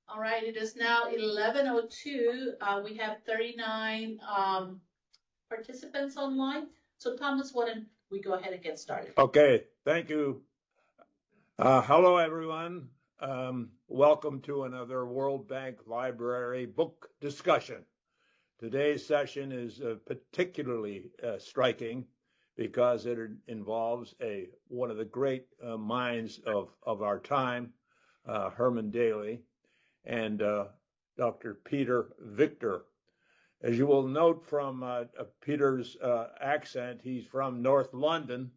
All right, it is now 11:02. We have 39 participants online. So Thomas, why don't we go ahead and get started? Okay, thank you. Hello, everyone. Welcome to another World Bank Library book discussion. Today's session is particularly striking because it involves one of the great minds of our time, Herman Daly, and Dr. Peter Victor. As you will note from Peter's accent, he's from North London,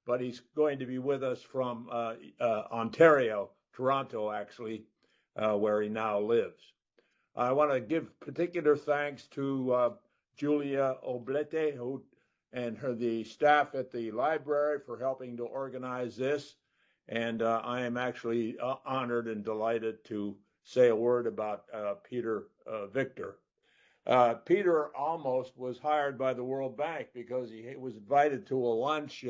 but he's going to be with us from Ontario, Toronto, actually, where he now lives. I want to give particular thanks to Julia Oblete and the staff at the library for helping to organize this. And I am actually honored and delighted to say a word about Peter Victor. Peter almost was hired by the World Bank because he was invited to a lunch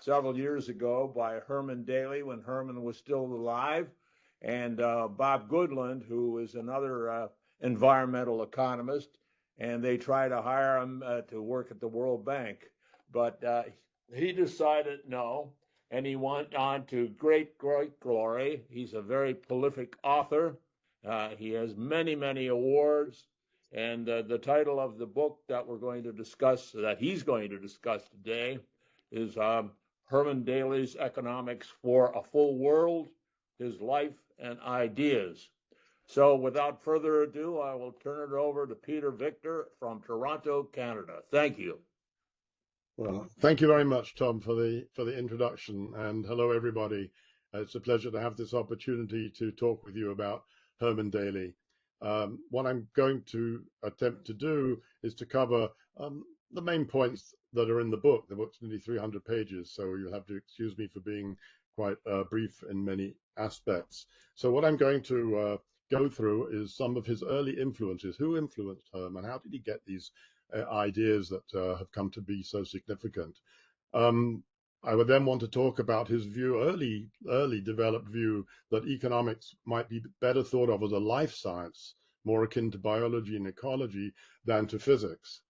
several years ago by Herman Daly when Herman was still alive, and Bob Goodland, who is another environmental economist, and they tried to hire him to work at the World Bank. But he decided no, and he went on to great glory. He's a very prolific author. He has many, many awards. And the title of the book that he's going to discuss today, is Herman Daly's Economics for a Full World, His Life and Ideas. So without further ado, I will turn it over to Peter Victor from Toronto, Canada. Thank you. Well, thank you very much, Tom, for the introduction, and hello, everybody. It's a pleasure to have this opportunity to talk with you about Herman Daly. What I'm going to attempt to do is to cover the main points that are in the book. The book's nearly 300 pages, so you'll have to excuse me for being quite brief in many aspects. So what I'm going to go through is some of his early influences. Who influenced Herman? How did he get these ideas that have come to be so significant? I would then want to talk about his view, early developed view, that economics might be better thought of as a life science, more akin to biology and ecology than to physics.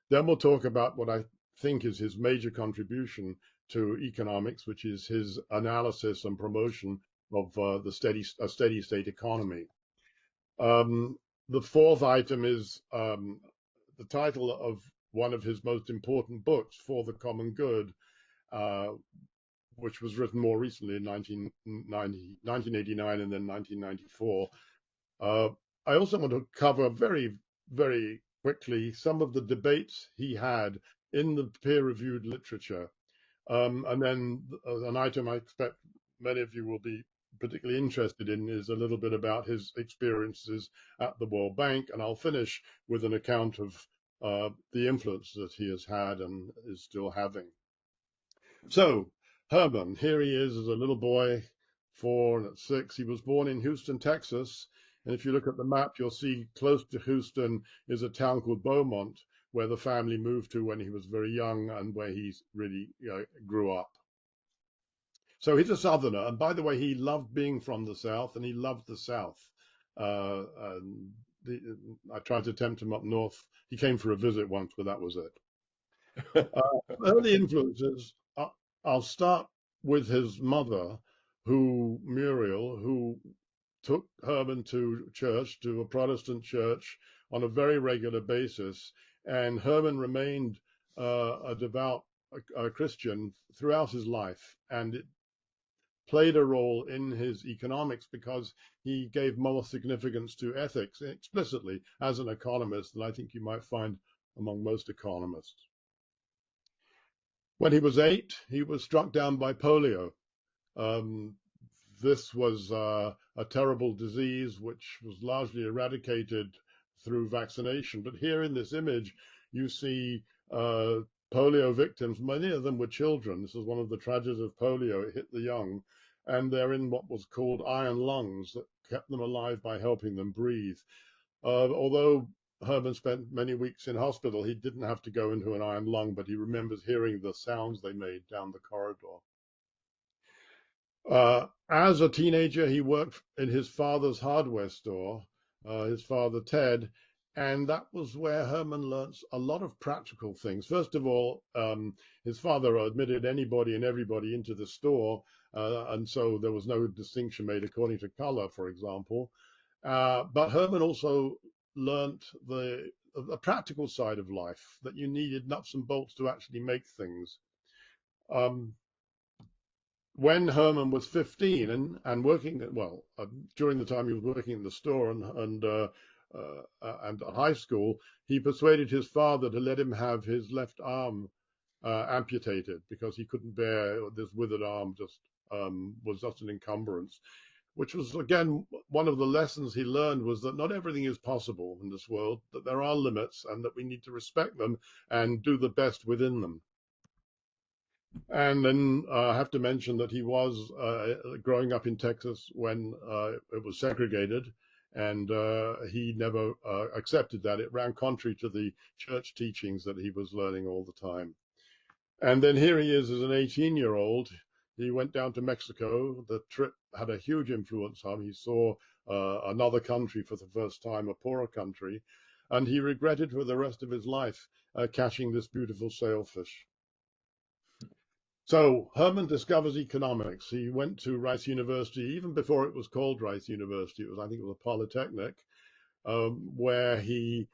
Then we'll talk about what I think is his major contribution to economics, which is his analysis and promotion of a steady state economy. The fourth item is the title of one of his most important books, For the Common Good, which was written more recently in 1989 and then 1994. I also want to cover very, very quickly some of the debates he had in the peer-reviewed literature. And then an item I expect many of you will be particularly interested in is a little bit about his experiences at the World Bank. And I'll finish with an account of the influence that he has had and is still having. So, Herman, here he is as a little boy, 4 and at 6. He was born in Houston, Texas. And if you look at the map, you'll see close to Houston is a town called Beaumont, where the family moved to when he was very young and where he really grew up. So he's a Southerner. And by the way, he loved being from the South, and he loved the South. I tried to tempt him up north. He came for a visit once, but that was it. Early influences. I'll start with his mother, Muriel, who took Herman to church, to a Protestant church, on a very regular basis. And Herman remained a devout Christian throughout his life. And it played a role in his economics because he gave more significance to ethics explicitly as an economist than I think you might find among most economists. When he was 8, he was struck down by polio. This was a terrible disease which was largely eradicated through vaccination. But here in this image, you see polio victims. Many of them were children. This is one of the tragedies of polio. It hit the young. And they're in what was called iron lungs that kept them alive by helping them breathe. Although Herman spent many weeks in hospital, he didn't have to go into an iron lung, but he remembers hearing the sounds they made down the corridor. As a teenager, he worked in his father's hardware store, his father Ted, and that was where Herman learnt a lot of practical things. First of all, his father admitted anybody and everybody into the store, and so there was no distinction made according to color, for example. But Herman also learnt the practical side of life, that you needed nuts and bolts to actually make things. When Herman was 15 and working, well, during the time he was working in the store and at high school, he persuaded his father to let him have his left arm amputated because he couldn't bear this withered arm, just was just an encumbrance, which was, again, one of the lessons he learned was that not everything is possible in this world, that there are limits and that we need to respect them and do the best within them. And then I have to mention that he was growing up in Texas when it was segregated, and he never accepted that. It ran contrary to the church teachings that he was learning all the time. And then here he is as an 18-year-old. He went down to Mexico. The trip had a huge influence on him. He saw another country for the first time, a poorer country, and he regretted for the rest of his life catching this beautiful sailfish. So Herman discovers economics. He went to Rice University even before it was called Rice University. I think it was a polytechnic, where he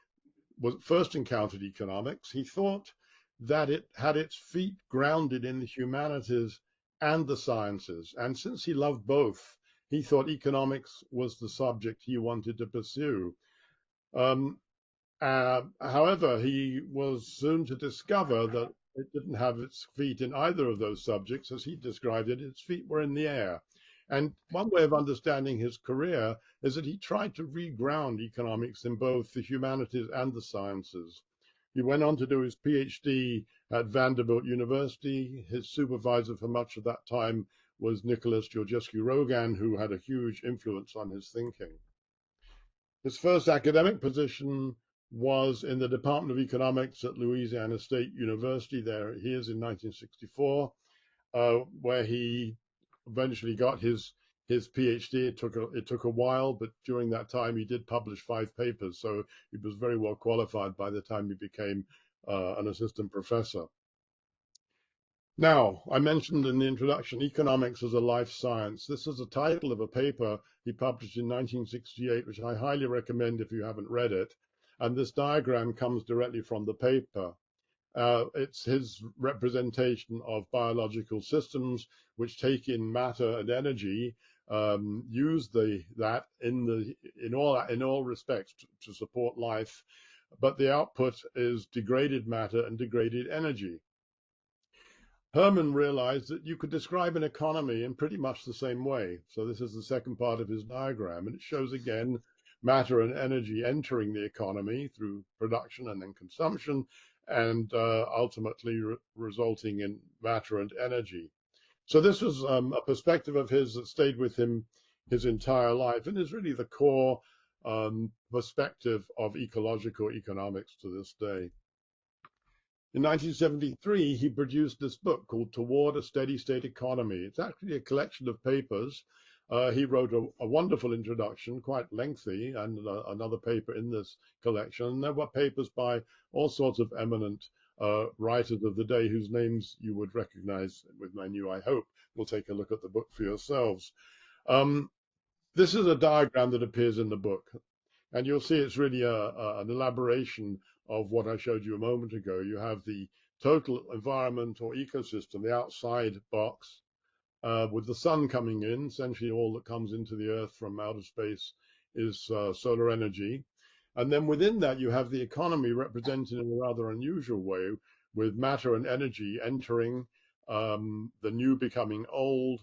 first encountered economics. He thought that it had its feet grounded in the humanities and the sciences. And since he loved both, he thought economics was the subject he wanted to pursue. However, he was soon to discover that it didn't have its feet in either of those subjects. As he described it, its feet were in the air. And one way of understanding his career is that he tried to reground economics in both the humanities and the sciences. He went on to do his PhD at Vanderbilt University. His supervisor for much of that time was Nicholas Georgescu-Roegen, who had a huge influence on his thinking. His first academic position was in the Department of Economics at Louisiana State University. There he is in 1964, where he eventually got his PhD. It took a while, but during that time he did publish 5 papers, so he was very well qualified by the time he became an assistant professor. Now, I mentioned in the introduction, economics as a life science. This is the title of a paper he published in 1968, which I highly recommend if you haven't read it. And this diagram comes directly from the paper. It's his representation of biological systems which take in matter and energy, use that in all respects to support life, but the output is degraded matter and degraded energy. Herman realized that you could describe an economy in pretty much the same way. So this is the second part of his diagram, and it shows again matter and energy entering the economy through production and then consumption, and ultimately resulting in matter and energy. So this was a perspective of his that stayed with him his entire life and is really the core perspective of ecological economics to this day. In 1973, he produced this book called Toward a Steady State Economy. It's actually a collection of papers. He wrote a wonderful introduction, quite lengthy, and another paper in this collection. And there were papers by all sorts of eminent writers of the day whose names you would recognize with menu, I hope. We'll take a look at the book for yourselves. This is a diagram that appears in the book. And you'll see it's really an elaboration of what I showed you a moment ago. You have the total environment or ecosystem, the outside box, with the sun coming in. Essentially all that comes into the earth from outer space is solar energy. And then within that you have the economy represented in a rather unusual way, with matter and energy entering, the new becoming old,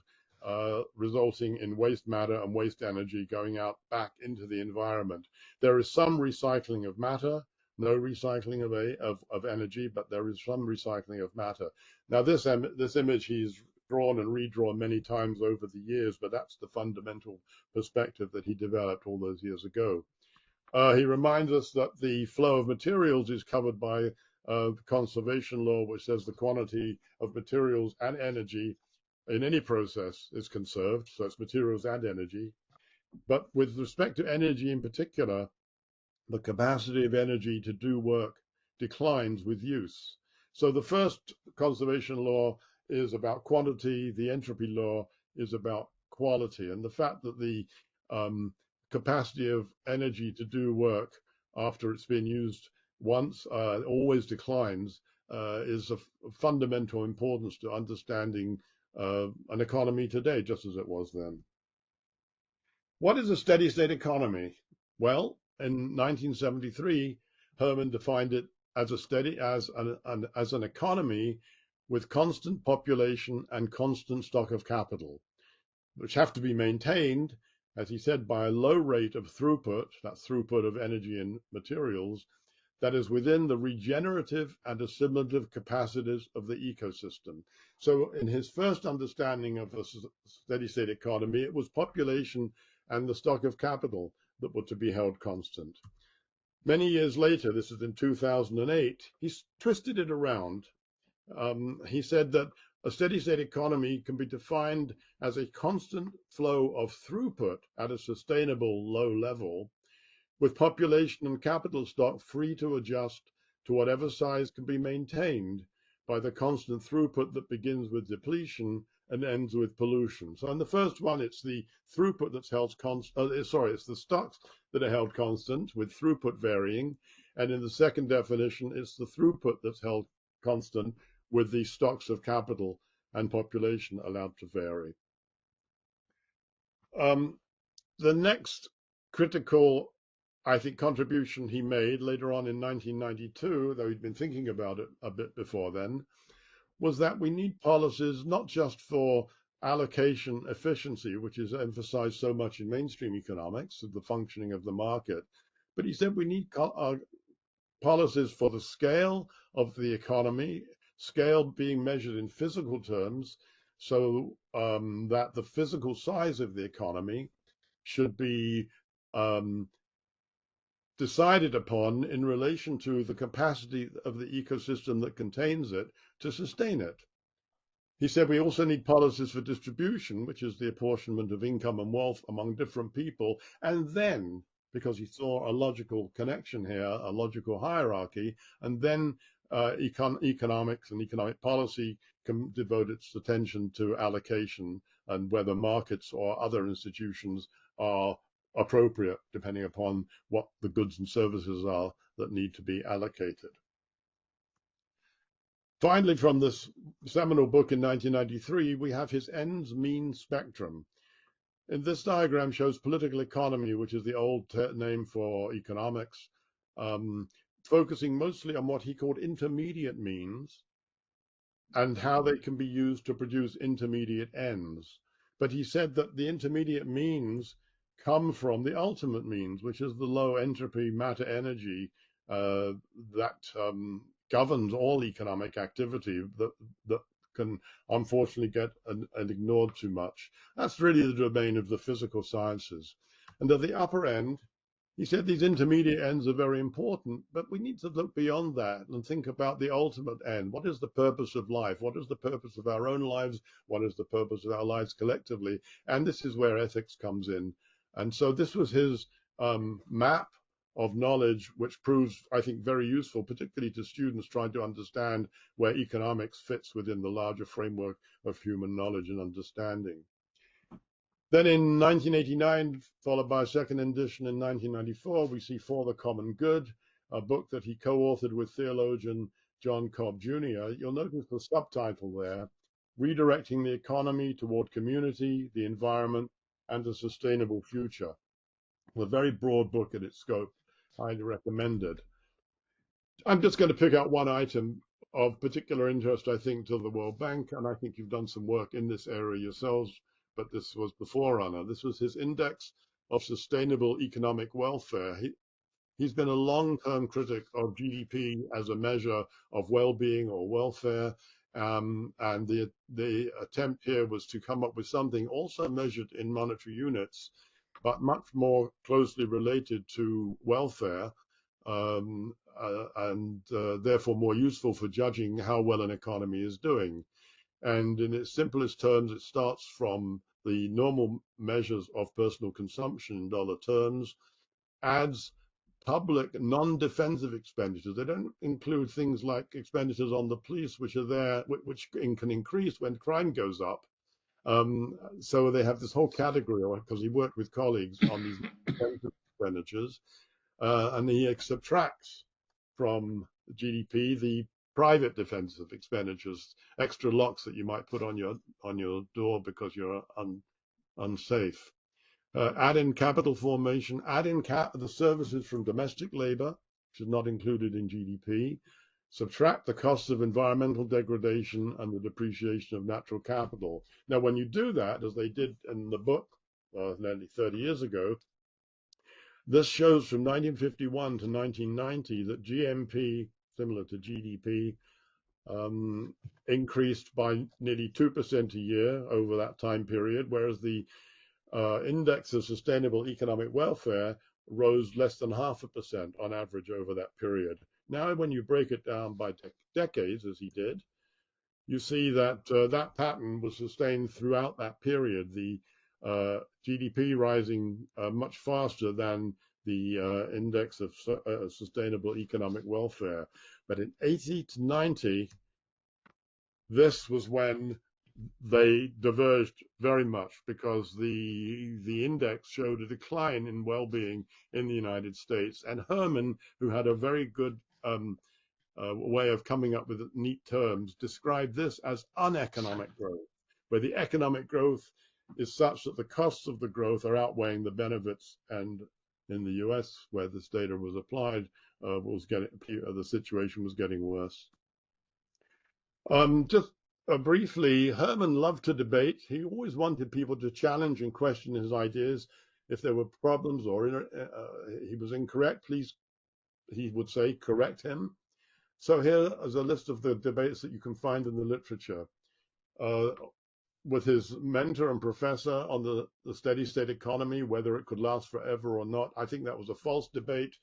resulting in waste matter and waste energy going out back into the environment. There is some recycling of matter, no recycling of energy, but there is some recycling of matter. Now this image he's drawn and redrawn many times over the years, but that's the fundamental perspective that he developed all those years ago. He reminds us that the flow of materials is covered by the conservation law, which says the quantity of materials and energy in any process is conserved, so it's materials and energy. But with respect to energy in particular, the capacity of energy to do work declines with use. So the first conservation law is about quantity, the entropy law is about quality. And the fact that the capacity of energy to do work after it's been used once always declines is of fundamental importance to understanding an economy today, just as it was then. What is a steady state economy? Well, in 1973, Herman defined it as an economy with constant population and constant stock of capital, which have to be maintained, as he said, by a low rate of throughput, that's throughput of energy and materials, that is within the regenerative and assimilative capacities of the ecosystem. So in his first understanding of a steady state economy, it was population and the stock of capital that were to be held constant. Many years later, this is in 2008, he twisted it around. He said that a steady state economy can be defined as a constant flow of throughput at a sustainable low level, with population and capital stock free to adjust to whatever size can be maintained by the constant throughput that begins with depletion and ends with pollution. So in the first one, it's the throughput that's held constant, it's the stocks that are held constant with throughput varying. And in the second definition, it's the throughput that's held constant with the stocks of capital and population allowed to vary. The next critical, I think, contribution he made later on in 1992, though he'd been thinking about it a bit before then, was that we need policies not just for allocation efficiency, which is emphasized so much in mainstream economics, of the functioning of the market, but he said we need policies for the scale of the economy, scale being measured in physical terms, so that the physical size of the economy should be decided upon in relation to the capacity of the ecosystem that contains it to sustain it. He said we also need policies for distribution, which is the apportionment of income and wealth among different people, and then, because he saw a logical connection here, a logical hierarchy, and then economics and economic policy can devote its attention to allocation and whether markets or other institutions are appropriate depending upon what the goods and services are that need to be allocated. Finally, from this seminal book in 1993, we have his ends mean spectrum. In this diagram shows political economy, which is the old name for economics, focusing mostly on what he called intermediate means and how they can be used to produce intermediate ends. But he said that the intermediate means come from the ultimate means, which is the low entropy matter energy that governs all economic activity that can unfortunately get ignored too much. That's really the domain of the physical sciences. And at the upper end, he said these intermediate ends are very important, but we need to look beyond that and think about the ultimate end. What is the purpose of life? What is the purpose of our own lives? What is the purpose of our lives collectively? And this is where ethics comes in. And so this was his map of knowledge, which proves, I think, very useful, particularly to students trying to understand where economics fits within the larger framework of human knowledge and understanding. Then in 1989, followed by a second edition in 1994, we see For the Common Good, a book that he co-authored with theologian John Cobb Jr. You'll notice the subtitle there, Redirecting the Economy Toward Community, the Environment, and a Sustainable Future. A very broad book in its scope, highly recommended. I'm just going to pick out one item of particular interest, I think, to the World Bank, and I think you've done some work in this area yourselves, but this was the forerunner. This was his Index of Sustainable Economic Welfare. He's been a long-term critic of GDP as a measure of well-being or welfare, and the attempt here was to come up with something also measured in monetary units, but much more closely related to welfare, and therefore more useful for judging how well an economy is doing. And in its simplest terms, it starts from the normal measures of personal consumption in dollar terms, adds public non-defensive expenditures. They don't include things like expenditures on the police, which are there, which can increase when crime goes up. So they have this whole category, because he worked with colleagues on these defensive expenditures, and he subtracts from GDP the private defensive expenditures, extra locks that you might put on your door because you're unsafe. Add in capital formation, add in the services from domestic labor, which is not included in GDP, subtract the costs of environmental degradation and the depreciation of natural capital. Now, when you do that, as they did in the book nearly 30 years ago, this shows from 1951 to 1990 that GMP, similar to GDP, increased by nearly 2% a year over that time period, whereas the index of sustainable economic welfare rose less than 0.5% on average over that period. Now, when you break it down by decades, as he did, you see that that pattern was sustained throughout that period, the GDP rising much faster than the index of sustainable economic welfare. But in 80 to 90, this was when they diverged very much, because the index showed a decline in well-being in the United States. And Herman, who had a very good way of coming up with neat terms, described this as uneconomic growth, where the economic growth is such that the costs of the growth are outweighing the benefits. And in the US, where this data was applied, the situation was getting worse. Just briefly, Herman loved to debate. He always wanted people to challenge and question his ideas. If there were problems or he was incorrect, please, he would say, correct him. So here is a list of the debates that you can find in the literature. With his mentor and professor on the steady state economy, whether it could last forever or not. I think that was a false debate.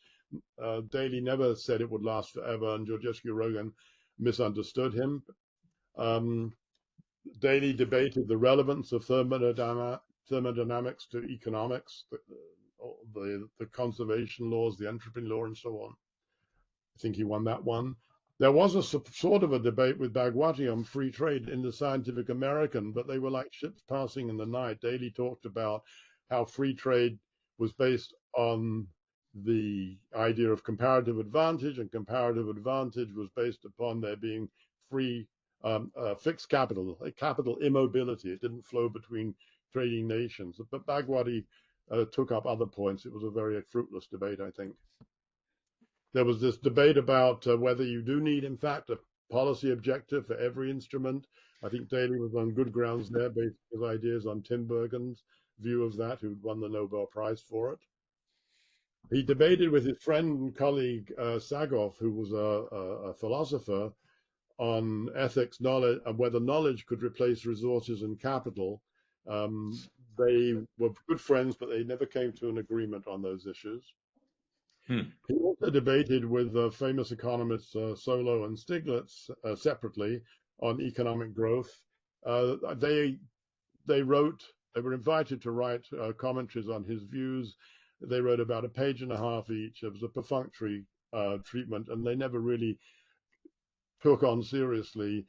Daly never said it would last forever, and Georgescu-Roegen misunderstood him. Daly debated the relevance of thermodynamics to economics, the conservation laws, the entropy law, and so on. I think he won that one. There was a sort of a debate with Bhagwati on free trade in the Scientific American, but they were like ships passing in the night. Daly talked about how free trade was based on the idea of comparative advantage, and comparative advantage was based upon there being free fixed capital immobility. It didn't flow between trading nations. But Bhagwati took up other points. It was a very fruitless debate, I think. There was this debate about whether you do need, in fact, a policy objective for every instrument. I think Daly was on good grounds there, based his ideas on Tinbergen's view of that, who'd won the Nobel Prize for it. He debated with his friend and colleague Sagoff, who was a philosopher, on ethics, knowledge, and whether knowledge could replace resources and capital. They were good friends, but they never came to an agreement on those issues. He also debated with famous economists Solow and Stiglitz separately on economic growth. They were invited to write commentaries on his views. They wrote about 1.5 pages each. It was a perfunctory treatment, and they never really took on seriously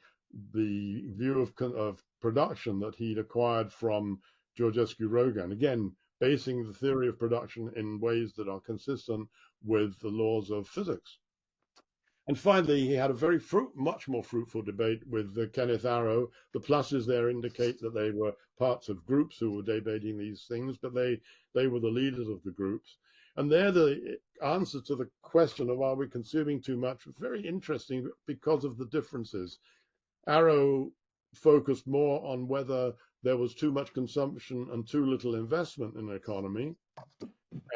the view of production that he'd acquired from Georgescu-Roegen. Again, basing the theory of production in ways that are consistent with the laws of physics. And finally, he had a much more fruitful debate with Kenneth Arrow. The pluses there indicate that they were parts of groups who were debating these things, but they were the leaders of the groups. And there, the answer to the question of are we consuming too much was very interesting because of the differences. Arrow focused more on whether there was too much consumption and too little investment in the economy,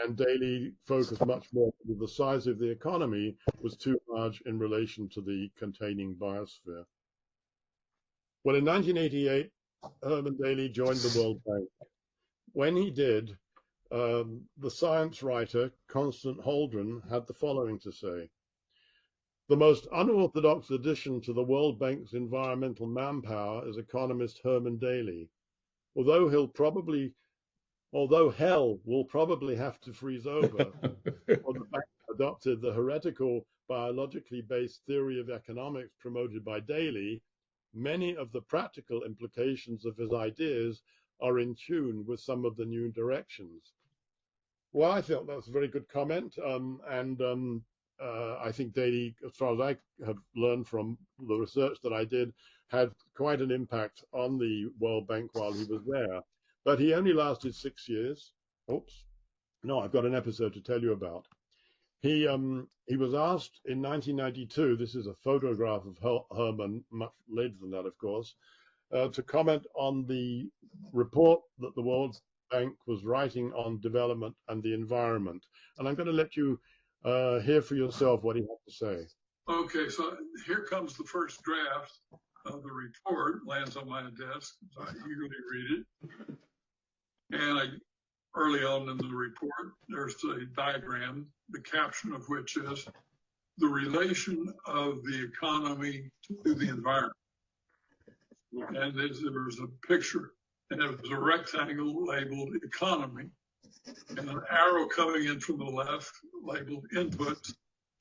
and Daly focused much more on the size of the economy was too large in relation to the containing biosphere. Well, in 1988, Herman Daly joined the World Bank. When he did, the science writer Constant Holdren had the following to say: The most unorthodox addition to the World Bank's environmental manpower is economist Herman Daly. Although hell will probably have to freeze over, or the bank adopted the heretical biologically based theory of economics promoted by Daly, many of the practical implications of his ideas are in tune with some of the new directions. Well, I thought that was a very good comment, I think Daly, as far as I have learned from the research that I did, had quite an impact on the World Bank while he was there. But he only lasted 6 years. Oops. No, I've got an episode to tell you about. He was asked in 1992, this is a photograph of Herman, much later than that, of course, to comment on the report that the World Bank was writing on development and the environment. And I'm going to let you hear for yourself what he had to say. Okay, so here comes the first draft of the report, lands on my desk. So I eagerly read it. And early on in the report, there's a diagram, the caption of which is the relation of the economy to the environment. And there was a picture, and it was a rectangle labeled economy, and an arrow coming in from the left labeled inputs,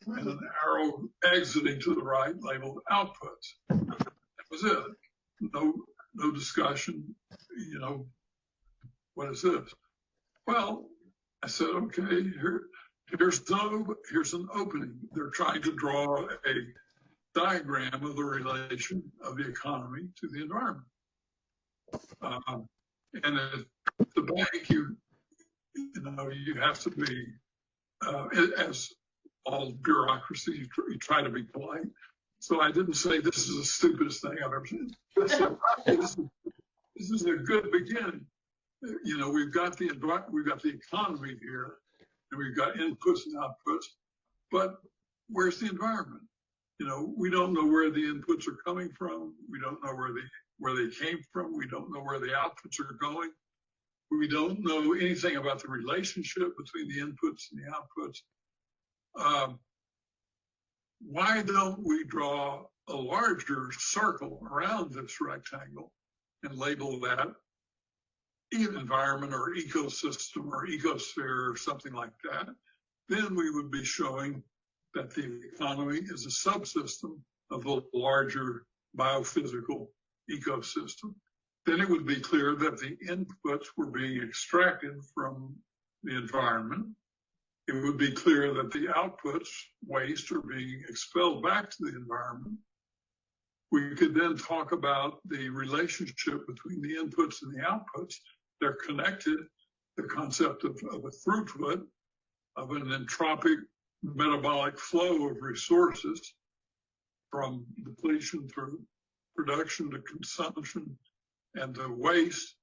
and an arrow exiting to the right labeled outputs. That was it. No discussion, what is this? Well, I said, okay, here's an opening. They're trying to draw a diagram of the relation of the economy to the environment. And at the bank, you have to be, as all bureaucracy, you try to be polite. So I didn't say this is the stupidest thing I've ever seen. This is a good beginning. We've got the economy here, and we've got inputs and outputs, but where's the environment? We don't know where the inputs are coming from. We don't know where they came from. We don't know where the outputs are going. We don't know anything about the relationship between the inputs and the outputs. Why don't we draw a larger circle around this rectangle and label that environment or ecosystem or ecosphere or something like that? Then we would be showing that the economy is a subsystem of the larger biophysical ecosystem. Then it would be clear that the inputs were being extracted from the environment. It would be clear that the outputs, waste, are being expelled back to the environment. We could then talk about the relationship between the inputs and the outputs. They're connected. The concept of a throughput, of an entropic metabolic flow of resources from depletion through production to consumption and to waste.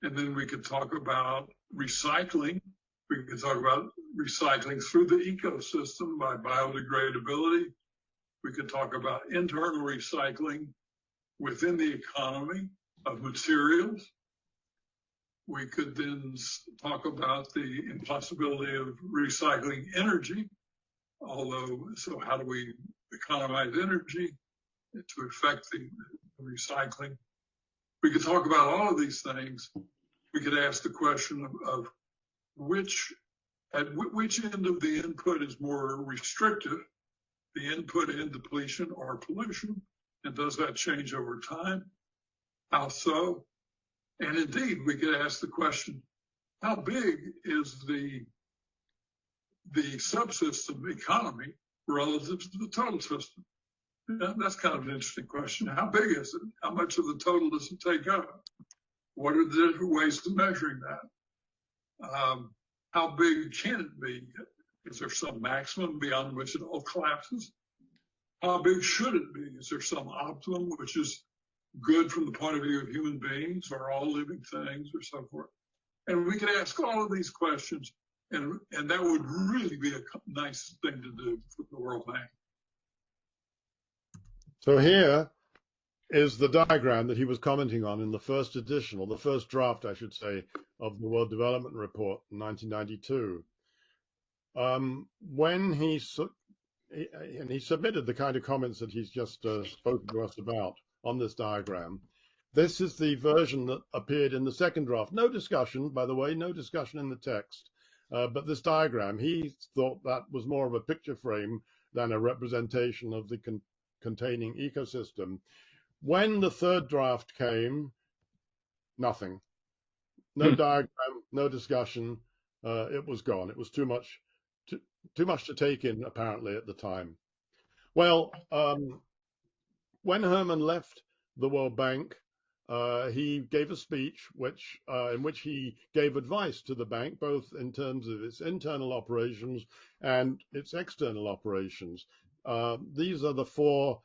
And then we could talk about recycling. We could talk about recycling through the ecosystem by biodegradability. We could talk about internal recycling within the economy of materials. We could then talk about the impossibility of recycling energy. So how do we economize energy to affect the recycling? We could talk about all of these things. We could ask the question of which end of the input is more restrictive, the input in depletion or pollution, and does that change over time? How so? And indeed, we could ask the question, how big is the subsystem economy relative to the total system? That's kind of an interesting question. How big is it? How much of the total does it take up? What are the different ways of measuring that? How big can it be? Is there some maximum beyond which it all collapses? How big should it be? Is there some optimum which is good from the point of view of human beings or all living things or so forth? And we could ask all of these questions, and that would really be a nice thing to do for the World Bank. So here is the diagram that he was commenting on in the first edition, or the first draft, I should say, of the World Development Report in 1992. When he and he submitted the kind of comments that he's just spoken to us about on this diagram. This is the version that appeared in the second draft. No discussion, by the way, no discussion in the text. But this diagram, he thought that was more of a picture frame than a representation of the containing ecosystem. When the third draft came, nothing. No diagram, no discussion. It was gone. It was too much to take in, apparently, at the time. Well, when Herman left the World Bank, he gave a speech in which he gave advice to the bank, both in terms of its internal operations and its external operations. These are the four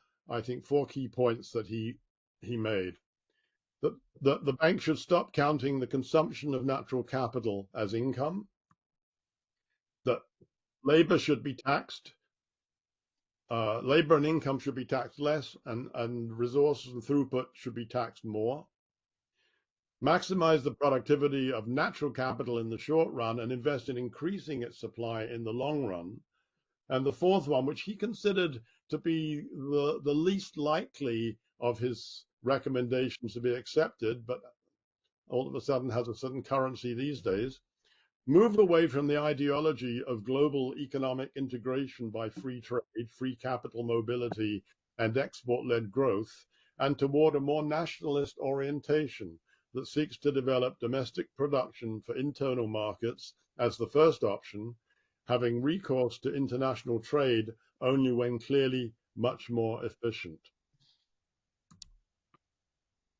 key points that he made. That the bank should stop counting the consumption of natural capital as income, that labor should be taxed, labor and income should be taxed less, and resources and throughput should be taxed more. Maximize the productivity of natural capital in the short run and invest in increasing its supply in the long run. And the fourth one, which he considered to be the least likely of his recommendations to be accepted, but all of a sudden has a certain currency these days, move away from the ideology of global economic integration by free trade, free capital mobility, and export-led growth, and toward a more nationalist orientation that seeks to develop domestic production for internal markets as the first option, having recourse to international trade only when clearly much more efficient.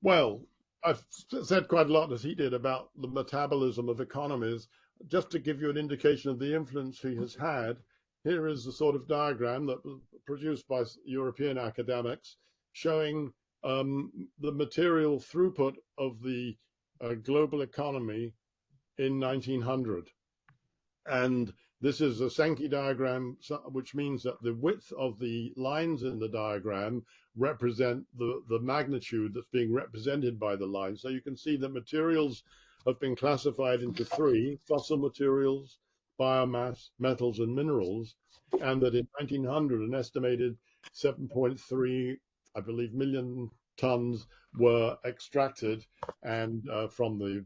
Well, I've said quite a lot, as he did, about the metabolism of economies. Just to give you an indication of the influence he has had, here is the sort of diagram that was produced by European academics showing the material throughput of the global economy in 1900. And this is a Sankey diagram, which means that the width of the lines in the diagram represent the magnitude that's being represented by the line. So you can see that materials have been classified into three: fossil materials, biomass, metals, and minerals, and that in 1900, an estimated 7.3, I believe, million tons were extracted and from the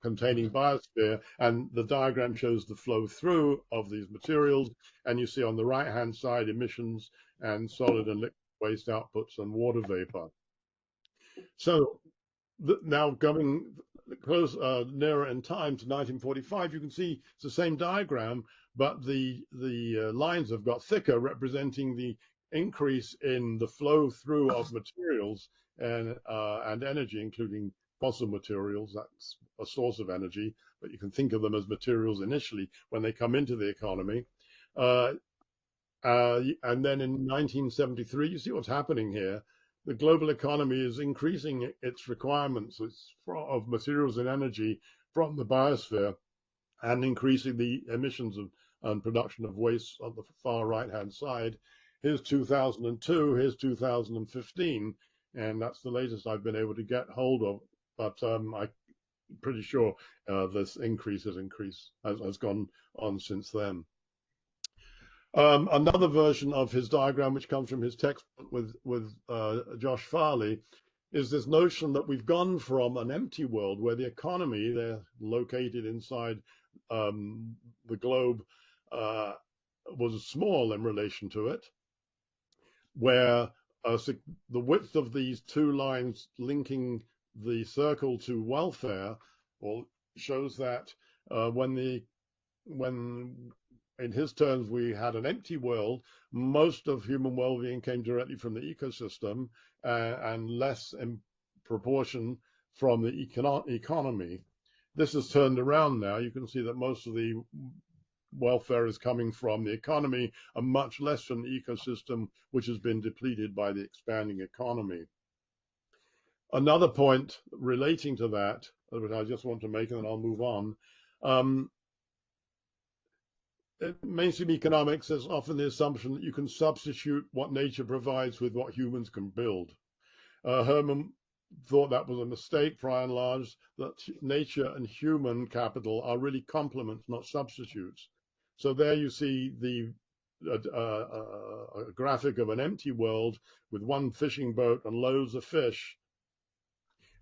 containing biosphere, and the diagram shows the flow through of these materials, and you see on the right hand side emissions and solid and liquid waste outputs and water vapor. So now going close nearer in time to 1945, you can see it's the same diagram, but the lines have got thicker, representing the increase in the flow through of materials and energy, including fossil materials. That's a source of energy, but you can think of them as materials initially when they come into the economy. And then in 1973, you see what's happening here. The global economy is increasing its requirements of materials and energy from the biosphere and increasing the emissions and production of waste on the far right-hand side. Here's 2002, here's 2015, and that's the latest I've been able to get hold of. But I'm pretty sure this increase has gone on since then. Another version of his diagram, which comes from his textbook with Josh Farley, is this notion that we've gone from an empty world where the economy, they're located inside the globe, was small in relation to it, where the width of these two lines linking the circle to welfare shows that when in his terms we had an empty world, most of human well-being came directly from the ecosystem and less in proportion from the economy. This has turned around now. You can see that most of the welfare is coming from the economy and much less from the ecosystem, which has been depleted by the expanding economy. Another point relating to that, which I just want to make, and then I'll move on. Mainstream economics is often the assumption that you can substitute what nature provides with what humans can build. Herman thought that was a mistake, by and large, that nature and human capital are really complements, not substitutes. So there you see the a graphic of an empty world with one fishing boat and loads of fish.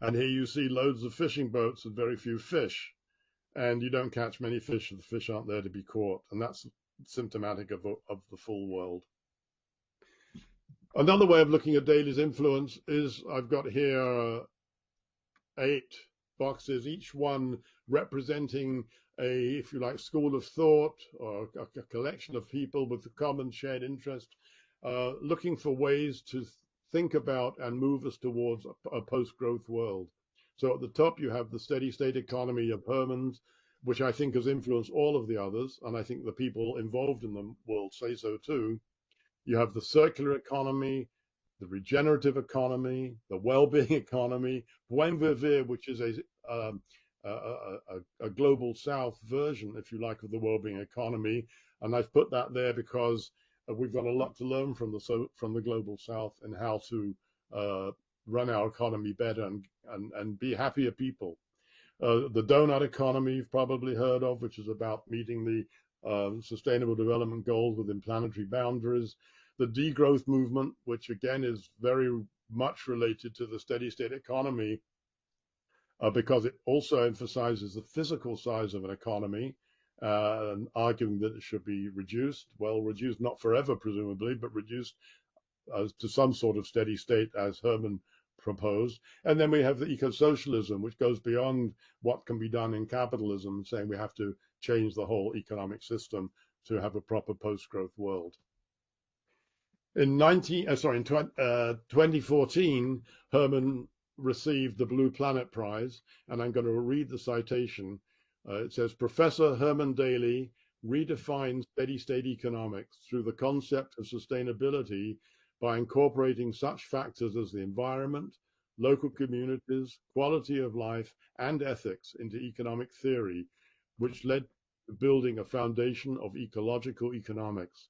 And here you see loads of fishing boats and very few fish. And you don't catch many fish if the fish aren't there to be caught. And that's symptomatic of the full world. Another way of looking at Daly's influence is I've got here 8 boxes, each one representing a, if you like, school of thought or a collection of people with a common shared interest, looking for ways to think about and move us towards a post-growth world. So at the top, you have the steady state economy of Herman's, which I think has influenced all of the others. And I think the people involved in them will say so too. You have the circular economy, the regenerative economy, the well-being economy, buen vivir, which is a global south version, if you like, of the well-being economy. And I've put that there because we've got a lot to learn from the global south and how to run our economy better and be happier people. The donut economy you've probably heard of, which is about meeting the sustainable development goals within planetary boundaries. The degrowth movement, which again is very much related to the steady state economy, because it also emphasizes the physical size of an economy, and arguing that it should be reduced. Well, reduced not forever, presumably, but reduced to some sort of steady state, as Herman proposed. And then we have the eco-socialism, which goes beyond what can be done in capitalism, saying we have to change the whole economic system to have a proper post-growth world. In 2014, Herman received the Blue Planet Prize, and I'm going to read the citation. It says, Professor Herman Daly redefines steady-state economics through the concept of sustainability by incorporating such factors as the environment, local communities, quality of life, and ethics into economic theory, which led to building a foundation of ecological economics.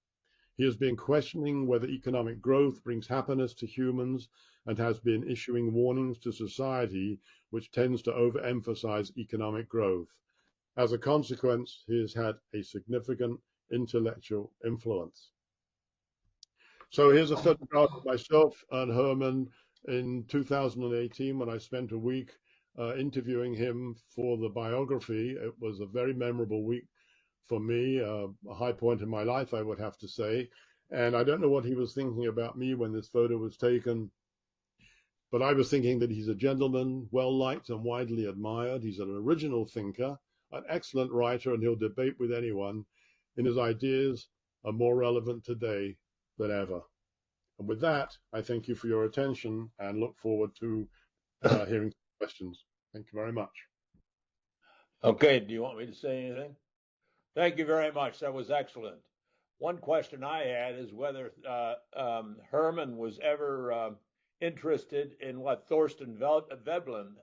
He has been questioning whether economic growth brings happiness to humans and has been issuing warnings to society, which tends to overemphasize economic growth. As a consequence, he has had a significant intellectual influence. So here's a photograph of myself and Herman in 2018 when I spent a week interviewing him for the biography. It was a very memorable week for me, a high point in my life, I would have to say. And I don't know what he was thinking about me when this photo was taken, but I was thinking that he's a gentleman, well-liked and widely admired. He's an original thinker, an excellent writer, and he'll debate with anyone, and his ideas are more relevant today than ever. And with that, I thank you for your attention and look forward to hearing questions. Thank you very much. Okay, do you want me to say anything? Thank you very much. That was excellent. One question I had is whether Herman was ever interested in what Thorsten Veblen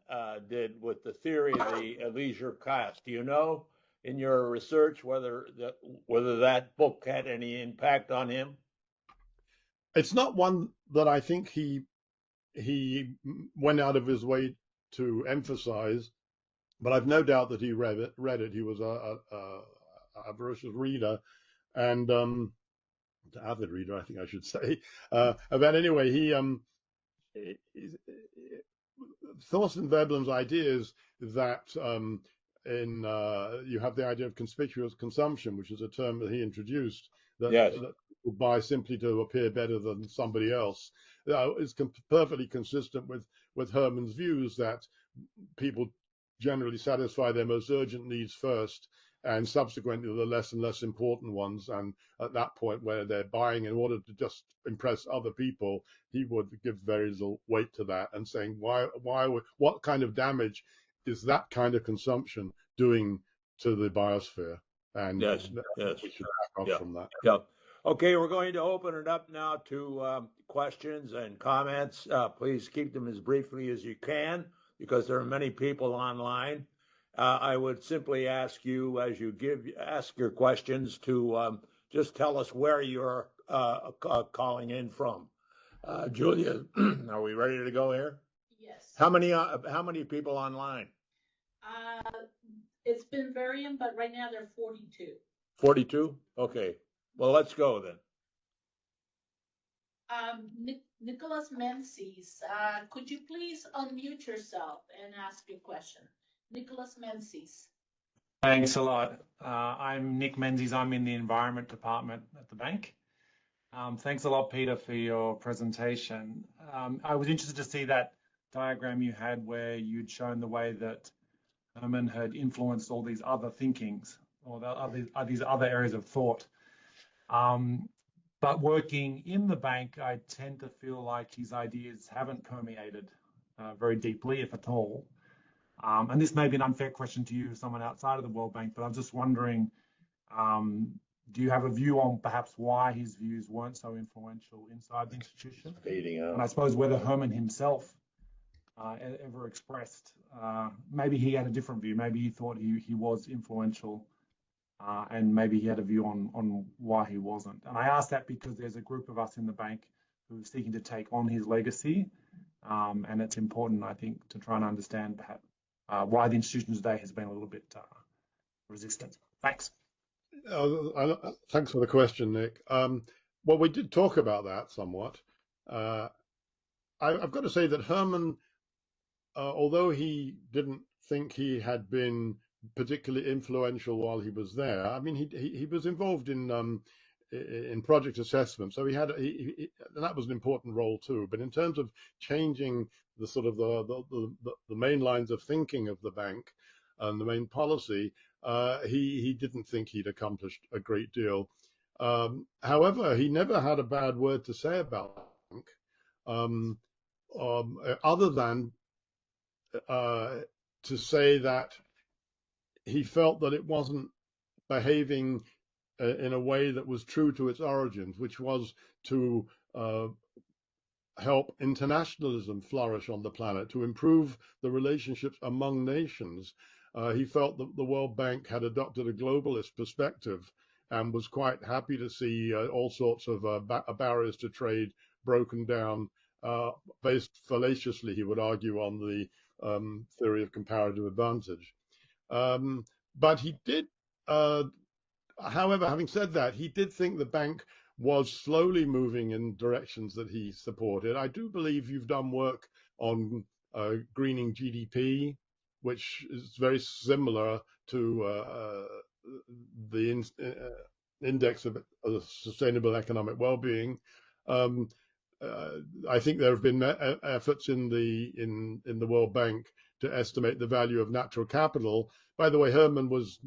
did with the theory of the leisure class. Do you know in your research whether that book had any impact on him? It's not one that I think he went out of his way to emphasize, but I've no doubt that he read it. He was a voracious reader and avid reader, I think I should say. But anyway, Thorsten Veblen's ideas that you have the idea of conspicuous consumption, which is a term that he introduced, that, yes. that people buy simply to appear better than somebody else, is perfectly consistent with Herman's views that people generally satisfy their most urgent needs first, and subsequently the less and less important ones. And at that point where they're buying in order to just impress other people, he would give very little weight to that and saying, what kind of damage is that kind of consumption doing to the biosphere? And yes. We should back off from that. Yeah. Okay, we're going to open it up now to questions and comments. Please keep them as briefly as you can, because there are many people online. I would simply ask you, as you ask your questions, to just tell us where you're calling in from. Julia, are we ready to go here? Yes. How many people online? It's been varying, but right now there are 42. 42? Okay. Well, let's go then. Nicholas Menzies, could you please unmute yourself and ask your question? Nicholas Menzies. Thanks a lot. I'm Nick Menzies. I'm in the Environment Department at the bank. Thanks a lot, Peter, for your presentation. I was interested to see that diagram you had where you'd shown the way that Herman had influenced all these other thinkings or these other areas of thought. But working in the bank, I tend to feel like his ideas haven't permeated very deeply, if at all. And this may be an unfair question to you, someone outside of the World Bank, but I'm just wondering, do you have a view on perhaps why his views weren't so influential inside the institution? Fading out. And I suppose whether Herman himself ever expressed, maybe he had a different view, maybe he thought he was influential, and maybe he had a view on why he wasn't. And I ask that because there's a group of us in the bank who are seeking to take on his legacy, and it's important, I think, to try and understand perhaps why the institution today has been a little bit resistant. Thanks. Thanks for the question, Nick. Well, we did talk about that somewhat. I've got to say that Herman, although he didn't think he had been particularly influential while he was there, I mean, he was involved in project assessment, so and that was an important role too. But in terms of changing the sort of the main lines of thinking of the bank and the main policy, he didn't think he'd accomplished a great deal. However, he never had a bad word to say about the bank, other than to say that he felt that it wasn't behaving in a way that was true to its origins, which was to help internationalism flourish on the planet, to improve the relationships among nations. He felt that the World Bank had adopted a globalist perspective and was quite happy to see all sorts of barriers to trade broken down, based fallaciously, he would argue, on the theory of comparative advantage. But he did, however, having said that, he did think the bank was slowly moving in directions that he supported. I do believe you've done work on greening GDP, which is very similar to the index of sustainable economic well-being. I think there have been efforts in the World Bank to estimate the value of natural capital. By the way, Herman was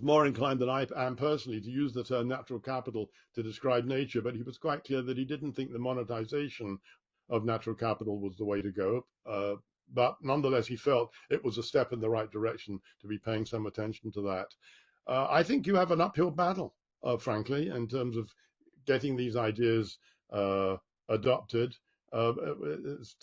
more inclined than I am personally to use the term natural capital to describe nature, but he was quite clear that he didn't think the monetization of natural capital was the way to go. But nonetheless, he felt it was a step in the right direction to be paying some attention to that. I think you have an uphill battle, frankly, in terms of getting these ideas adopted. It's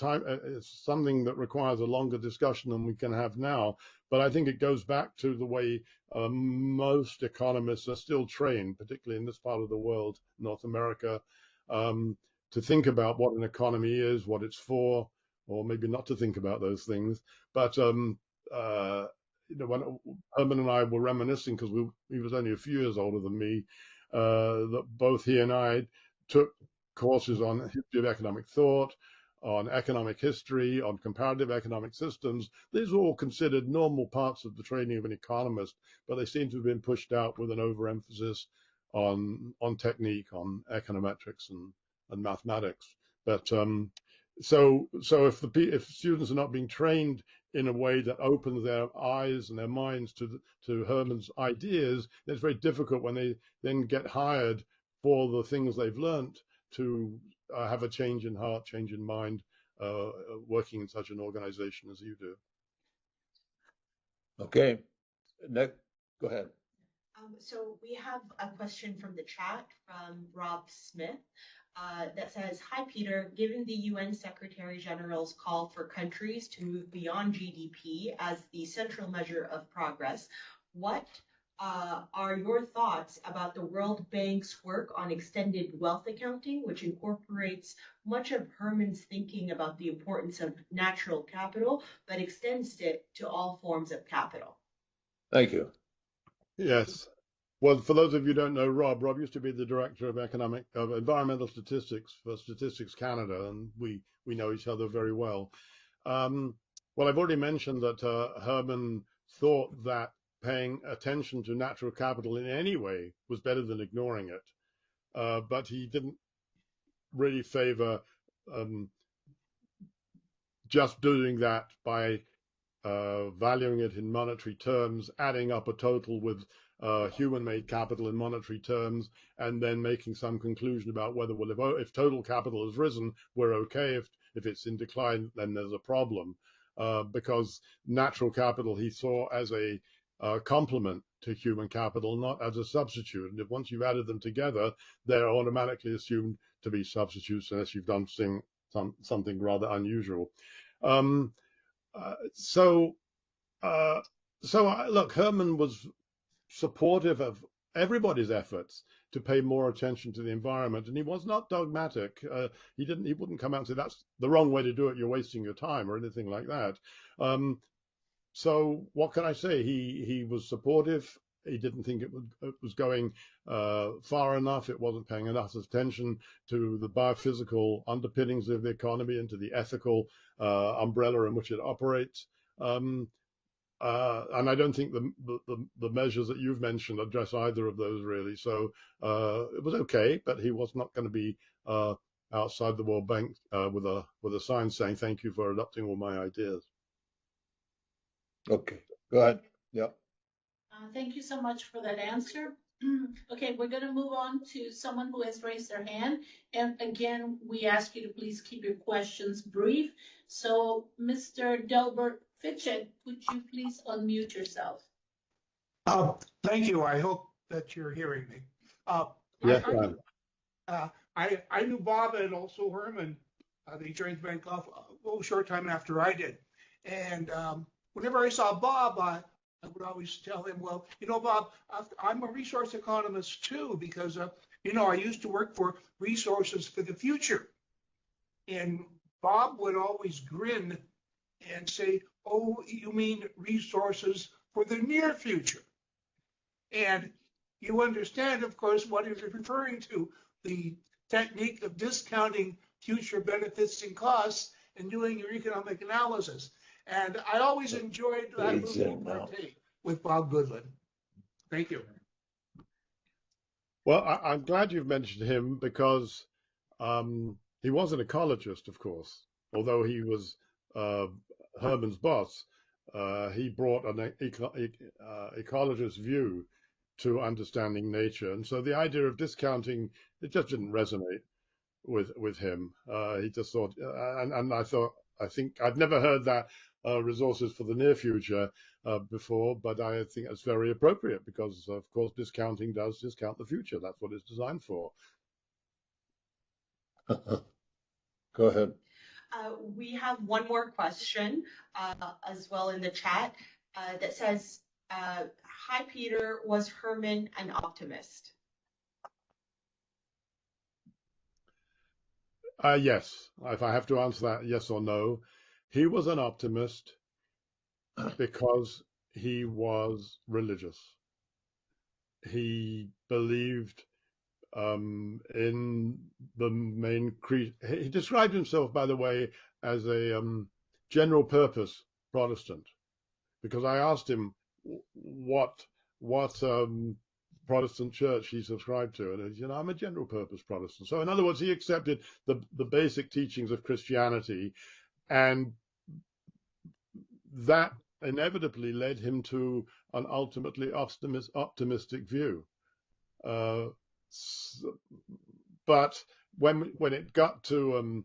something that requires a longer discussion than we can have now. But I think it goes back to the way most economists are still trained, particularly in this part of the world, North America, to think about what an economy is, what it's for, or maybe not to think about those things. But when Herman and I were reminiscing, because he was only a few years older than me, that both he and I took courses on history of economic thought, on economic history, on comparative economic systems. These are all considered normal parts of the training of an economist, but they seem to have been pushed out with an overemphasis on technique, on econometrics and mathematics. But so if students are not being trained in a way that opens their eyes and their minds to Herman's ideas, it's very difficult when they then get hired for the things they've learned to have a change in heart, change in mind, working in such an organization as you do. Okay, Nick, go ahead. So we have a question from the chat from Rob Smith that says, "Hi, Peter. Given the UN Secretary General's call for countries to move beyond GDP as the central measure of progress, what are your thoughts about the World Bank's work on extended wealth accounting, which incorporates much of Herman's thinking about the importance of natural capital, but extends it to all forms of capital?" Thank you. Yes. Well, for those of you who don't know Rob used to be the director of environmental statistics for Statistics Canada, and we know each other very well. Well, I've already mentioned that Herman thought that paying attention to natural capital in any way was better than ignoring it, but he didn't really favor just doing that by valuing it in monetary terms, adding up a total with human-made capital in monetary terms, and then making some conclusion about whether, well, if total capital has risen, we're okay. If it's in decline, then there's a problem. Because natural capital he saw as a complement to human capital, not as a substitute. And if once you've added them together, they're automatically assumed to be substitutes unless you've done something rather unusual. Look, Herman was supportive of everybody's efforts to pay more attention to the environment, and he was not dogmatic. He wouldn't come out and say that's the wrong way to do it, you're wasting your time, or anything like that. So what can I say? He was supportive. He didn't think it was going far enough. It wasn't paying enough attention to the biophysical underpinnings of the economy and to the ethical umbrella in which it operates. And I don't think the measures that you've mentioned address either of those really. So it was okay, but he was not going to be outside the World Bank with a sign saying thank you for adopting all my ideas. Okay, go ahead. Yep. Thank you so much for that answer. Okay, we're going to move on to someone who has raised their hand. And again, we ask you to please keep your questions brief. So, Mr. Delbert Fitchett, would you please unmute yourself? Thank you. I hope that you're hearing me. Yes, I knew Bob and also Herman. They joined Bank Off a short time after I did. And whenever I saw Bob, I would always tell him, well, you know, Bob, I'm a resource economist too, because, you know, I used to work for Resources for the Future. And Bob would always grin and say, oh, you mean resources for the near future. And you understand, of course, what he was referring to, the technique of discounting future benefits and costs and doing your economic analysis. And I always enjoyed that little take with Bob Goodwin. Thank you. Well, I'm glad you've mentioned him because he was an ecologist, of course, although he was Herman's boss. He brought an ecologist view to understanding nature. And so the idea of discounting, it just didn't resonate with him. He just thought, and I think I've never heard that resources for the near future before, but I think it's very appropriate because, of course, discounting does discount the future. That's what it's designed for. Go ahead. We have one more question as well in the chat that says, hi, Peter, was Herman an optimist? Yes, if I have to answer that yes or no, he was an optimist because he was religious. He believed in the main creed. He described himself, by the way, as a general purpose Protestant, because I asked him what Protestant church he subscribed to, and he said, I'm a general purpose Protestant. So in other words, he accepted the basic teachings of Christianity, and that inevitably led him to an ultimately optimistic view. But when it got to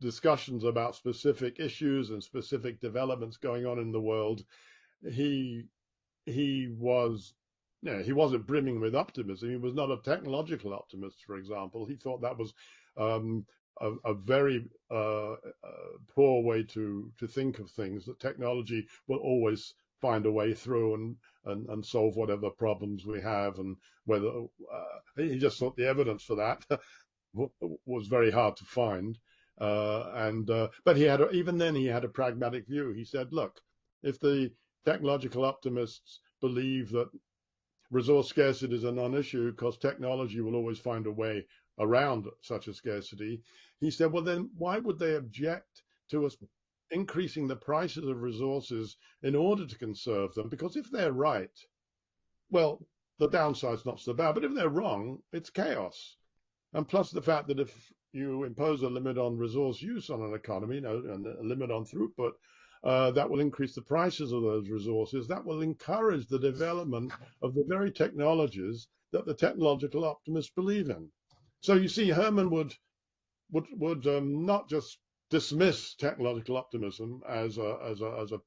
discussions about specific issues and specific developments going on in the world, he was, he wasn't brimming with optimism. He was not a technological optimist, for example. He thought that was a very poor way to think of things, that technology will always find a way through and solve whatever problems we have, and whether he just thought the evidence for that was very hard to find. But even then he had a pragmatic view. He said, look, if the technological optimists believe that resource scarcity is a non-issue because technology will always find a way around such a scarcity. He said, well, then why would they object to us increasing the prices of resources in order to conserve them? Because if they're right, well, the downside's not so bad, but if they're wrong, it's chaos. And plus the fact that if you impose a limit on resource use on an economy, and a limit on throughput, that will increase the prices of those resources. That will encourage the development of the very technologies that the technological optimists believe in. So you see, Herman would not just dismiss technological optimism as a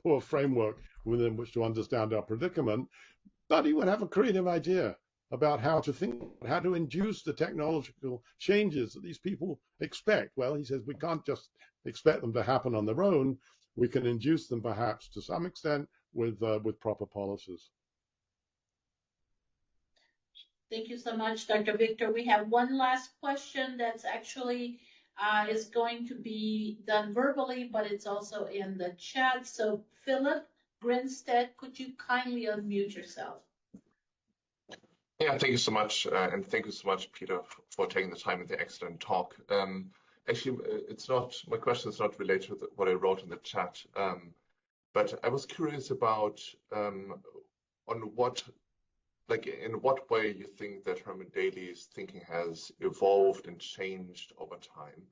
poor framework within which to understand our predicament, but he would have a creative idea about how to think, how to induce the technological changes that these people expect. Well, he says we can't just expect them to happen on their own. We can induce them perhaps to some extent with proper policies. Thank you so much, Dr. Victor. We have one last question that's actually is going to be done verbally, but it's also in the chat. So Philip Grinstead, could you kindly unmute yourself? Yeah, thank you so much. And thank you so much, Peter, for taking the time in the excellent talk. Actually, my question is not related to what I wrote in the chat, but I was curious about in what way you think that Herman Daly's thinking has evolved and changed over time.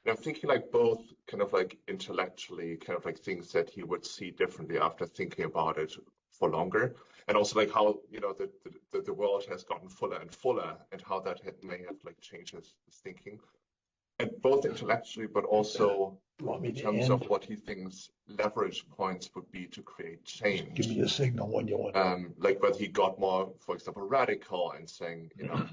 And I'm thinking like both kind of like intellectually, kind of like things that he would see differently after thinking about it for longer, and also like how, you know, the world has gotten fuller and fuller, and how that may have like changed his thinking, and both intellectually, but also in terms of what he thinks leverage points would be to create change. Give me a signal when you want. Like whether he got more, for example, radical and saying, you know,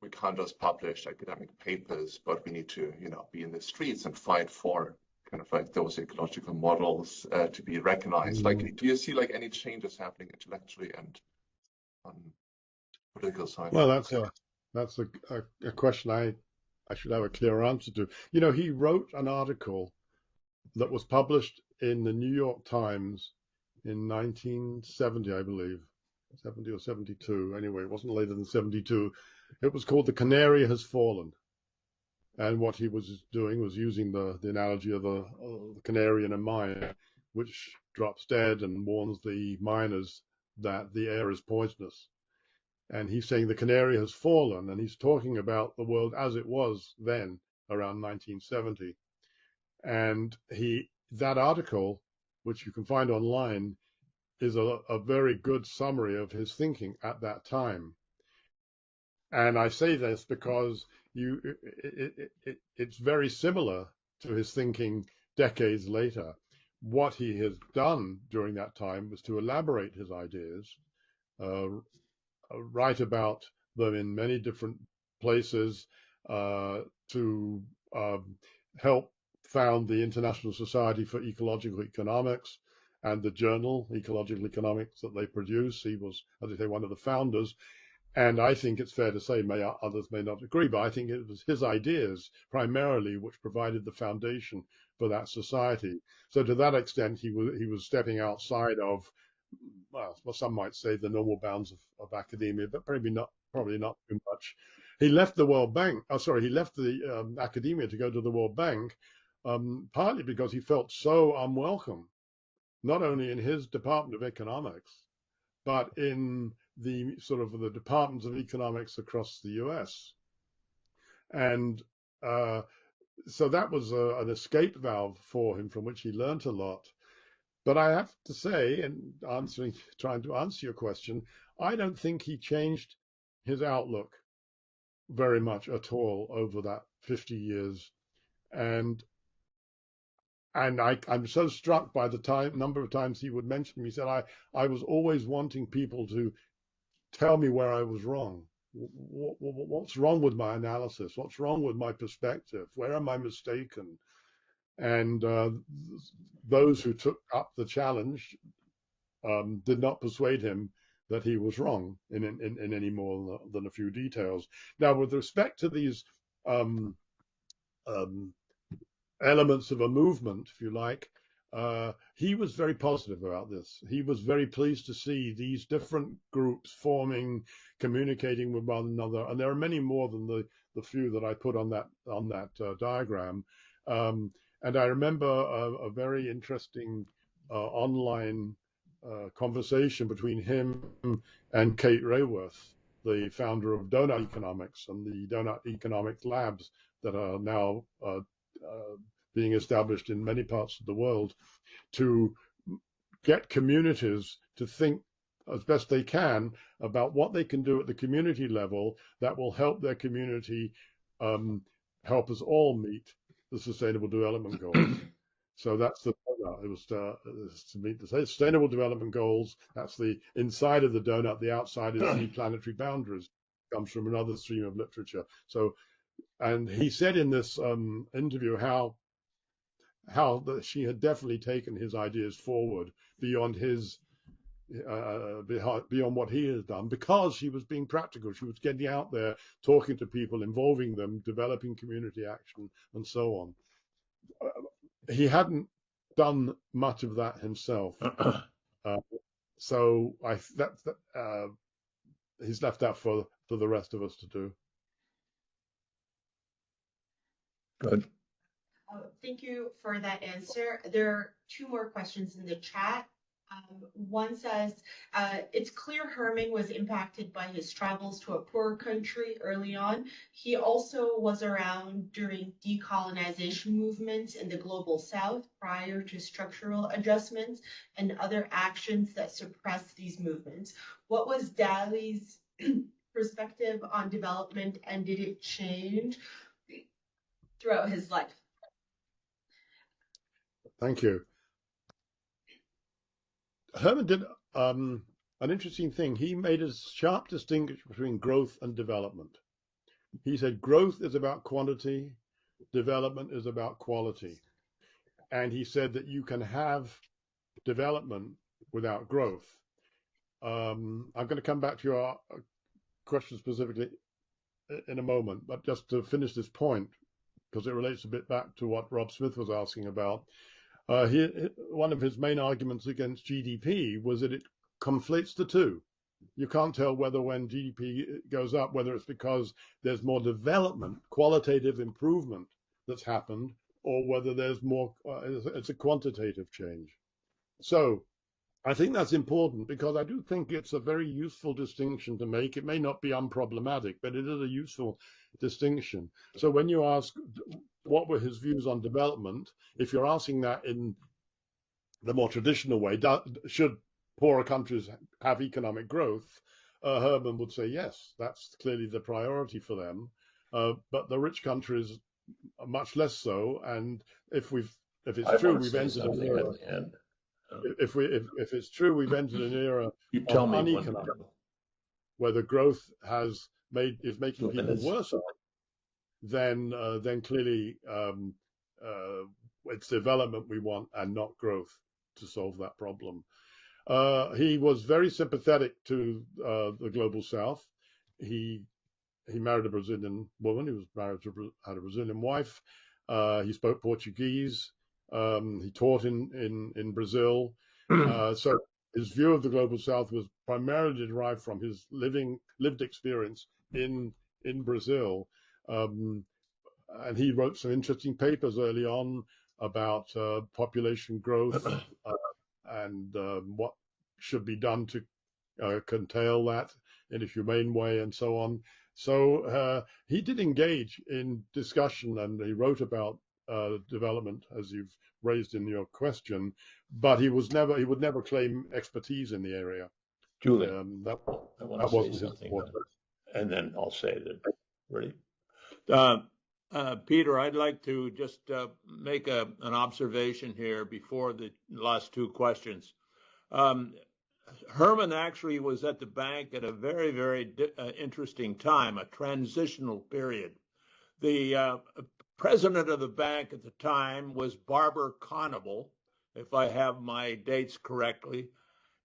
we can't just publish academic papers, but we need to, you know, be in the streets and fight for kind of like those ecological models to be recognized. Like, do you see like any changes happening intellectually and on political side? Well, that's a question I should have a clear answer to. You know, he wrote an article that was published in the New York Times in 1970, I believe, 70 or 72. Anyway, it wasn't later than 72. It was called "The Canary Has Fallen." And what he was doing was using the analogy of the canary in a mine, which drops dead and warns the miners that the air is poisonous. And he's saying the canary has fallen, and he's talking about the world as it was then, around 1970. And that article, which you can find online, is a very good summary of his thinking at that time. And I say this because it's very similar to his thinking decades later. What he has done during that time was to elaborate his ideas, write about them in many different places, to help found the International Society for Ecological Economics and the journal Ecological Economics that they produce. He was, as I say, one of the founders. And I think it's fair to say, others may not agree, but I think it was his ideas primarily which provided the foundation for that society. So to that extent, he was stepping outside of, well, some might say the normal bounds of academia, but probably not too much. He left the World Bank. He left the academia to go to the World Bank, partly because he felt so unwelcome, not only in his Department of Economics, but in the sort of the departments of economics across the US. And so that was an escape valve for him from which he learned a lot. But I have to say, and trying to answer your question, I don't think he changed his outlook very much at all over that 50 years. And I'm so struck by the number of times he would mention me. He said, I was always wanting people to tell me where I was wrong. What's wrong with my analysis? What's wrong with my perspective? Where am I mistaken? And those who took up the challenge did not persuade him that he was wrong in any more than a few details. Now, with respect to these elements of a movement, if you like, he was very positive about this. He was very pleased to see these different groups forming, communicating with one another, and there are many more than the few that I put on that diagram. And I remember a very interesting online conversation between him and Kate Rayworth, the founder of Donut Economics and the Donut Economics Labs that are now being established in many parts of the world, to get communities to think as best they can about what they can do at the community level that will help their community help us all meet the Sustainable Development Goals. So that's the donut. It was to meet the Sustainable Development Goals. That's the inside of the donut. The outside is the planetary boundaries. Comes from another stream of literature. So, and he said in this interview how she had definitely taken his ideas forward beyond his beyond what he has done, because she was being practical. She was getting out there, talking to people, involving them, developing community action, and so on. He hadn't done much of that himself, so he's left that for the rest of us to do. Good. Thank you for that answer. There are two more questions in the chat. One says, it's clear Herman was impacted by his travels to a poorer country early on. He also was around during decolonization movements in the global south prior to structural adjustments and other actions that suppressed these movements. What was Daly's perspective on development, and did it change throughout his life? Thank you. Herman did an interesting thing. He made a sharp distinction between growth and development. He said growth is about quantity, development is about quality. And he said that you can have development without growth. I'm going to come back to your question specifically in a moment, but just to finish this point, because it relates a bit back to what Rob Smith was asking about. One of his main arguments against GDP was that it conflates the two. You can't tell whether when GDP goes up, whether it's because there's more development, qualitative improvement that's happened, or whether there's more, it's a quantitative change. So I think that's important, because I do think it's a very useful distinction to make. It may not be unproblematic, but it is a useful distinction. So when you ask what were his views on development, if you're asking that in the more traditional way, should poorer countries have economic growth, Herman would say yes, that's clearly the priority for them. But the rich countries are much less so. And if it's true, we've entered an era. If it's true, we've entered an era of uneconomic, where the growth is making people worse off, then clearly it's development we want and not growth to solve that problem. He was very sympathetic to the global south. He married a Brazilian woman. He was married had a Brazilian wife. He spoke Portuguese. He taught in Brazil. So his view of the global south was primarily derived from his lived experience in Brazil. And he wrote some interesting papers early on about population growth and what should be done to curtail that in a humane way and so on. So he did engage in discussion, and he wrote about development, as you've raised in your question, but he would never claim expertise in the area. Julie, that I want to say something, and then I'll say that. Ready? Peter, I'd like to just make an observation here before the last two questions. Herman actually was at the bank at a very, very interesting time, a transitional period. The president of the bank at the time was Barbara Conable, if I have my dates correctly.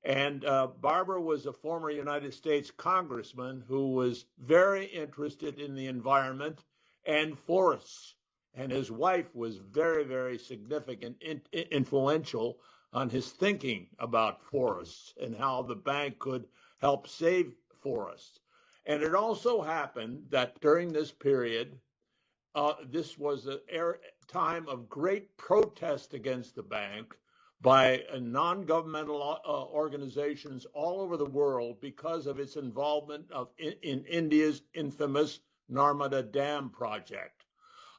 And Barbara was a former United States congressman who was very interested in the environment and forests. And his wife was very, very significant, influential on his thinking about forests and how the bank could help save forests. And it also happened that during this period, this was a time of great protest against the bank by non-governmental organizations all over the world because of its involvement in India's infamous Narmada Dam project.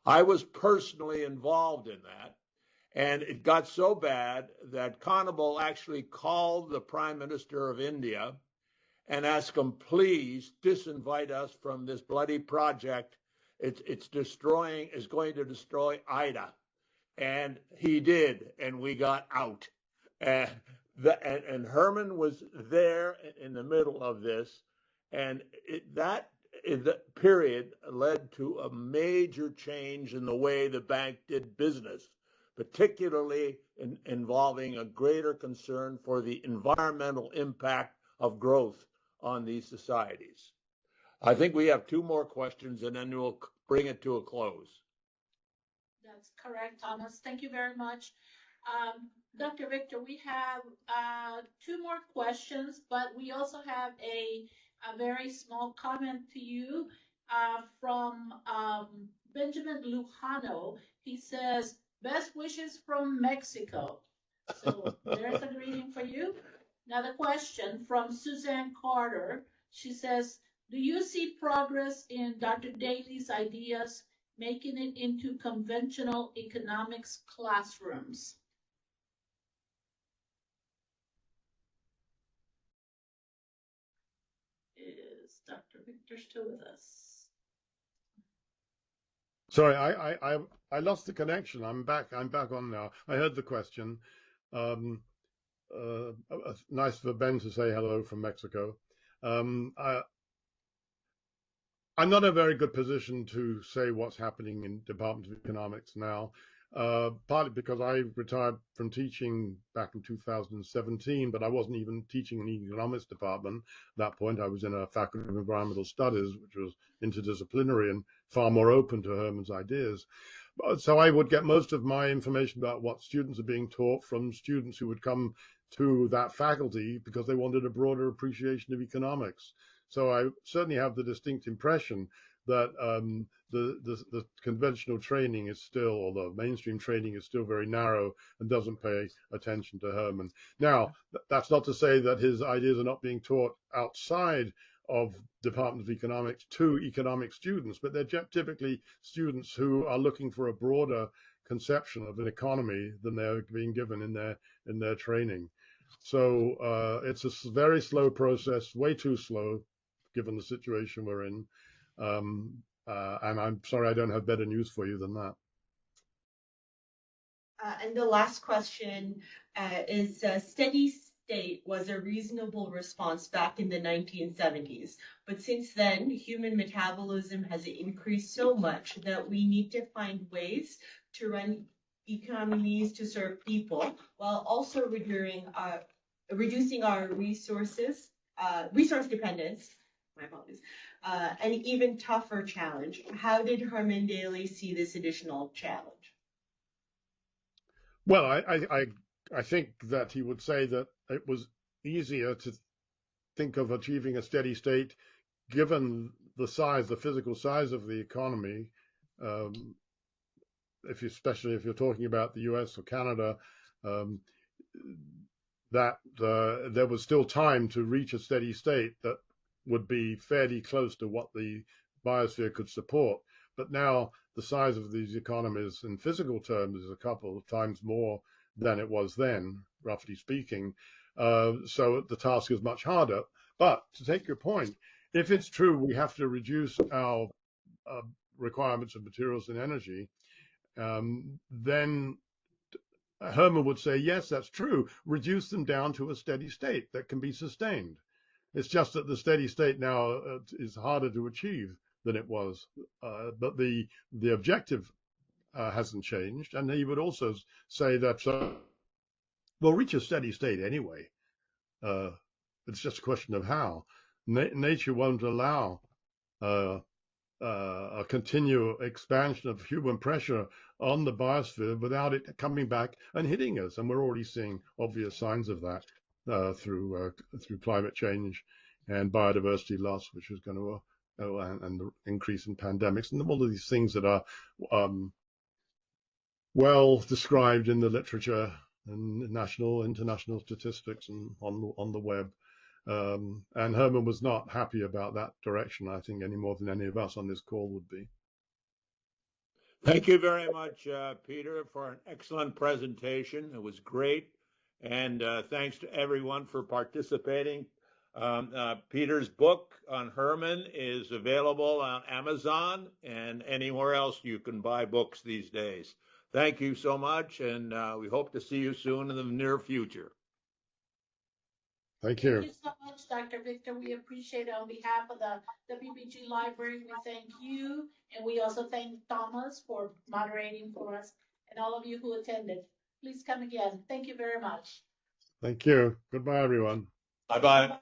I was personally involved in that, and it got so bad that Conable actually called the Prime Minister of India and asked him, please disinvite us from this bloody project. It's going to destroy Ida. And he did, and we got out. And Herman was there in the middle of this, and that period led to a major change in the way the bank did business, particularly involving a greater concern for the environmental impact of growth on these societies. I think we have two more questions, and then we'll bring it to a close. That's correct, Thomas. Thank you very much. Dr. Victor, we have two more questions, but we also have a very small comment to you from Benjamin Lujano. He says, best wishes from Mexico. So there's a greeting for you. Another question from Suzanne Carter. She says, do you see progress in Dr. Daly's ideas making it into conventional economics classrooms? Is Dr. Victor still with us? Sorry, I lost the connection. I'm back on now. I heard the question. Nice for Ben to say hello from Mexico. I'm not in a very good position to say what's happening in Department of Economics now, partly because I retired from teaching back in 2017, but I wasn't even teaching in the economics department at that point. I was in a faculty of environmental studies, which was interdisciplinary and far more open to Herman's ideas. So I would get most of my information about what students are being taught from students who would come to that faculty because they wanted a broader appreciation of economics. So I certainly have the distinct impression that the conventional training is still, or the mainstream training is still very narrow and doesn't pay attention to Herman. Now, that's not to say that his ideas are not being taught outside of Department of Economics to economic students, but they're typically students who are looking for a broader conception of an economy than they're being given in their training. So it's a very slow process, way too slow, given the situation we're in. And I'm sorry I don't have better news for you than that. And the last question is, steady state was a reasonable response back in the 1970s. But since then, human metabolism has increased so much that we need to find ways to run economies to serve people while also reducing our resource dependence. My apologies. An even tougher challenge. How did Herman Daly see this additional challenge? Well, I think that he would say that it was easier to think of achieving a steady state given the physical size of the economy, especially if you're talking about the US or Canada, that there was still time to reach a steady state that would be fairly close to what the biosphere could support. But now the size of these economies in physical terms is a couple of times more than it was then, roughly speaking. So the task is much harder. But to take your point, if it's true we have to reduce our requirements of materials and energy, then Herman would say, yes, that's true. Reduce them down to a steady state that can be sustained. It's just that the steady state now is harder to achieve than it was. But the objective hasn't changed. And he would also say that we'll reach a steady state anyway. It's just a question of how. Nature won't allow a continual expansion of human pressure on the biosphere without it coming back and hitting us. And we're already seeing obvious signs of that through climate change and biodiversity loss, which is going to and the increase in pandemics and all of these things that are well described in the literature and national, international statistics and on the web. And Herman was not happy about that direction, I think, any more than any of us on this call would be. Thank you very much, Peter, for an excellent presentation. It was great. And thanks to everyone for participating. Peter's book on Herman is available on Amazon and anywhere else you can buy books these days. Thank you so much, and we hope to see you soon in the near future. Thank you. Thank you so much, Dr. Victor. We appreciate it. On behalf of the WBG Library, we thank you, and we also thank Thomas for moderating for us, and all of you who attended. Please come again. Thank you very much. Thank you. Goodbye, everyone. Bye-bye.